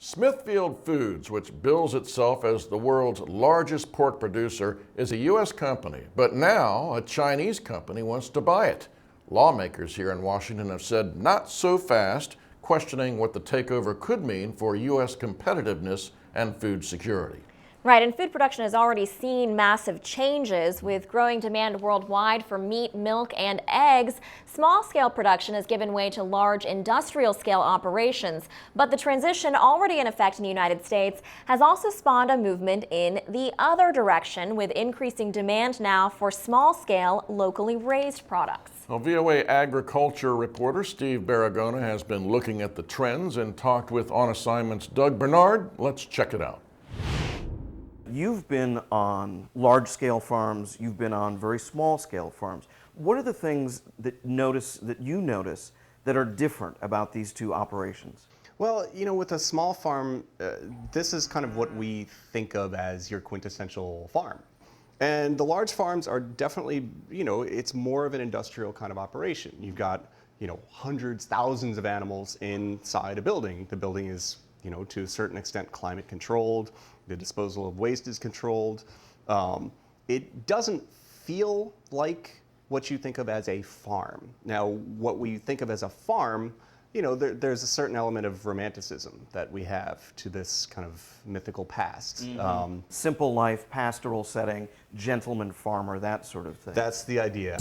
Smithfield Foods, which bills itself as the world's largest pork producer, is a U.S. company, but now a Chinese company wants to buy it. Lawmakers here in Washington have said not so fast, questioning what the takeover could mean for U.S. competitiveness and food security. Right, and food production has already seen massive changes. With growing demand worldwide for meat, milk, and eggs, small-scale production has given way to large industrial-scale operations. But the transition already in effect in the United States has also spawned a movement in the other direction, with increasing demand now for small-scale, locally raised products. Well, VOA Agriculture reporter Steve Baragona has been looking at the trends and talked with On Assignment's Doug Bernard. Let's check it out. You've been on large-scale farms, you've been on very small-scale farms. What are the things that you notice that are different about these two operations? Well, with a small farm, this is kind of what we think of as your quintessential farm. And the large farms are definitely, it's more of an industrial kind of operation. You've got, hundreds, thousands of animals inside a building. The building is, to a certain extent climate controlled. The disposal of waste is controlled. It doesn't feel like what you think of as a farm. Now, what we think of as a farm, there's a certain element of romanticism that we have to this kind of mythical past. Mm-hmm. Simple life, pastoral setting, gentleman farmer, that sort of thing. That's the idea.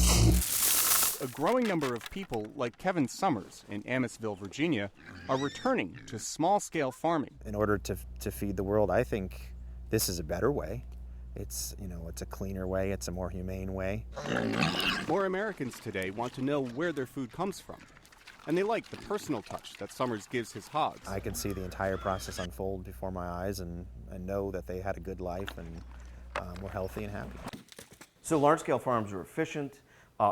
A growing number of people, like Kevin Summers in Amosville, Virginia, are returning to small-scale farming. In order to feed the world, I think this is a better way. It's a cleaner way, it's a more humane way. More Americans today want to know where their food comes from, and they like the personal touch that Summers gives his hogs. I can see the entire process unfold before my eyes and know that they had a good life and were healthy and happy. So large-scale farms are efficient.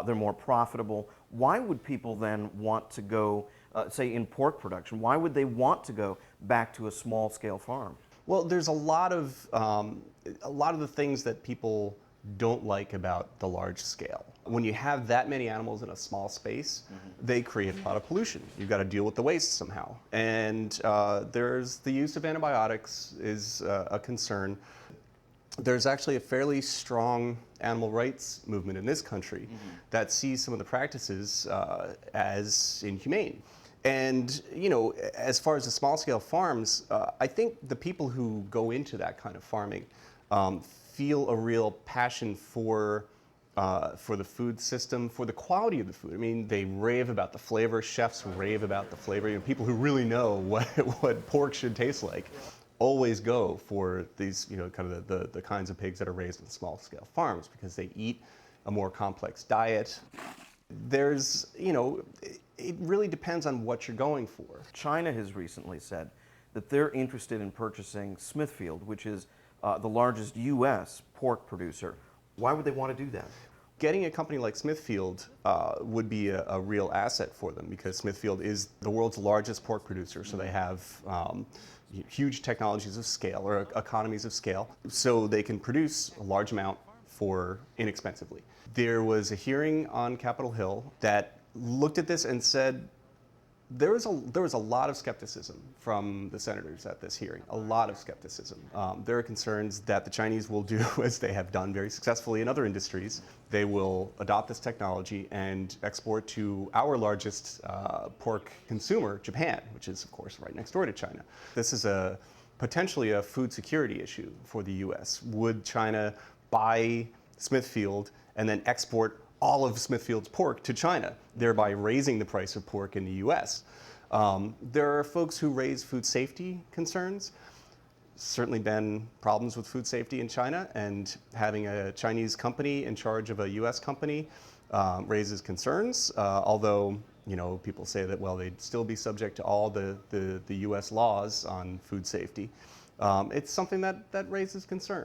They're more profitable. Why would people then want to go, say in pork production, why would they want to go back to a small-scale farm? Well, there's a lot of the things that people don't like about the large scale. When you have that many animals in a small space, they create a lot of pollution. You've got to deal with the waste somehow. And there's the use of antibiotics is a concern. There's actually a fairly strong animal rights movement in this country that sees some of the practices as inhumane. And, as far as the small-scale farms, I think the people who go into that kind of farming feel a real passion for the food system, for the quality of the food. I mean, they rave about the flavor. Chefs rave about the flavor. People who really know what pork should taste like always go for these, kind of the kinds of pigs that are raised in small-scale farms because they eat a more complex diet. There's, it really depends on what you're going for. China has recently said that they're interested in purchasing Smithfield, which is the largest U.S. pork producer. Why would they want to do that? Getting a company like Smithfield would be a real asset for them because Smithfield is the world's largest pork producer, so they have huge technologies of scale or economies of scale, so they can produce a large amount for inexpensively. There was a hearing on Capitol Hill that looked at this and said there was a lot of skepticism from the senators at this hearing, a lot of skepticism. There are concerns that the Chinese will do as they have done very successfully in other industries. They will adopt this technology and export to our largest pork consumer, Japan, which is, of course, right next door to China. This is potentially a food security issue for the U.S. Would China buy Smithfield and then export all of Smithfield's pork to China, thereby raising the price of pork in the U.S. There are folks who raise food safety concerns. Certainly been problems with food safety in China, and having a Chinese company in charge of a U.S. company raises concerns, although people say that, well, they'd still be subject to all the U.S. laws on food safety. It's something that raises concern.